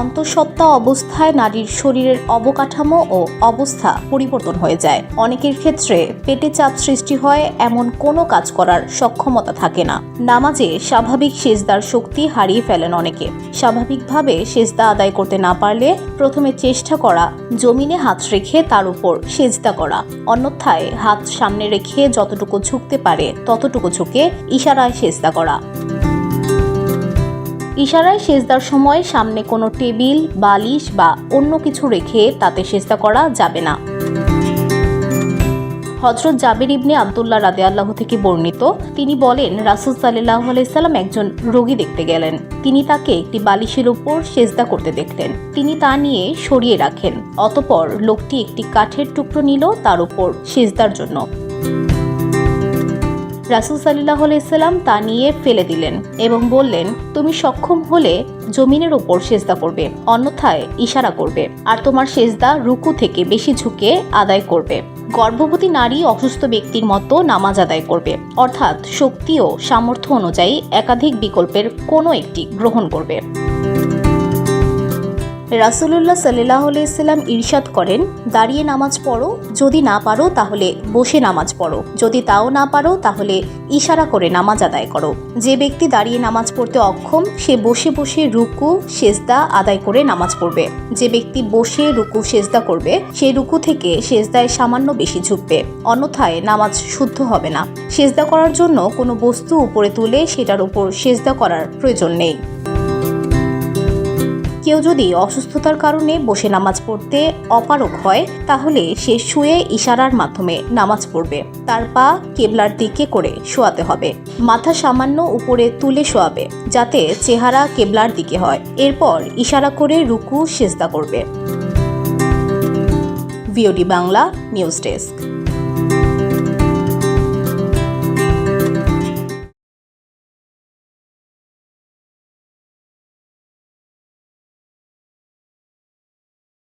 অন্তঃসত্ত্বা অবস্থায় নারীর শরীরের অবকাঠামো ও অবস্থা পরিবর্তন হয়ে যায়। অনেকের ক্ষেত্রে পেটে চাপ সৃষ্টি হয়, এমন কোনো কাজ করার সক্ষমতা থাকে না। নামাজে স্বাভাবিক সেজদার শক্তি হারিয়ে ফেলেন অনেকে। স্বাভাবিকভাবে সেজদা আদায় করতে না পারলে প্রথমে চেষ্টা করা জমিনে হাত রেখে তার উপর সেজদা করা, অন্যথায় হাত সামনে রেখে যতটুকু ঝুঁকতে পারে ততটুকু ঝুঁকে ইশারায় সেজদা করা। ইশারায় সেজদার সময় সামনে কোনো টেবিল, বালিশ বা অন্য কিছু রেখে তাতে সেজদা করা যাবে না। হযরত জাবের ইবনে আব্দুল্লাহ রাদিয়াল্লাহু থেকে বর্ণিত, তিনি বলেন, রাসূল সাল্লাল্লাহু আলাইহি সাল্লাম একজন রোগী দেখতে গেলেন। তিনি তাকে একটি বালিশের উপর সেজদা করতে দেখলেন। তিনি তা নিয়ে সরিয়ে রাখেন। অতঃপর লোকটি একটি কাঠের টুকরো নিল তার উপর সেজদার জন্য। রাসূল সাল্লাল্লাহু আলাইহি সাল্লাম তা নিয়ে ফেলে দিলেন এবং বললেন, তুমি সক্ষম হলে জমিনের উপর সেজদা করবে, অন্যথায় ইশারা করবে, আর তোমার সেজদা রুকু থেকে বেশি ঝুঁকে আদায় করবে। গর্ভবতী নারী অসুস্থ ব্যক্তির মতো নামাজ আদায় করবে, অর্থাৎ শক্তি ও সামর্থ্য অনুযায়ী একাধিক বিকল্পের কোনো একটি গ্রহণ করবে। রাসূলুল্লাহ সাল্লাল্লাহু আলাইহি সাল্লাম ইরশাদ করেন, দাঁড়িয়ে নামাজ পড়ো, যদি না পারো তাহলে বসে নামাজ পড়ো, যদি তাও না পারো তাহলে ইশারা করে নামাজ আদায় করো। যে ব্যক্তি দাঁড়িয়ে নামাজ পড়তে অক্ষম সে বসে বসে রুকু সেজদা আদায় করে নামাজ পড়বে। যে ব্যক্তি বসে রুকু সেজদা করবে সেই রুকু থেকে সেজদায় সামান্য বেশি ঝুঁকবে, অন্যথায় নামাজ শুদ্ধ হবে না। সেজদা করার জন্য কোনো বস্তু উপরে তুলে সেটার উপর সেজদা করার প্রয়োজন নেই। কেউ যদি অসুস্থতার কারণে বসে নামাজ পড়তে অপারগ হয় তাহলে সে শুয়ে ইশারার মাধ্যমে নামাজ পড়বে। তার পা কেবলার দিকে করে শোয়াতে হবে। মাথা সামান্য উপরে তুলে শোয়াবে যাতে চেহারা কেবলার দিকে হয়। এরপর ইশারা করে রুকু সেজদা করবে। VOD Bangla news desk.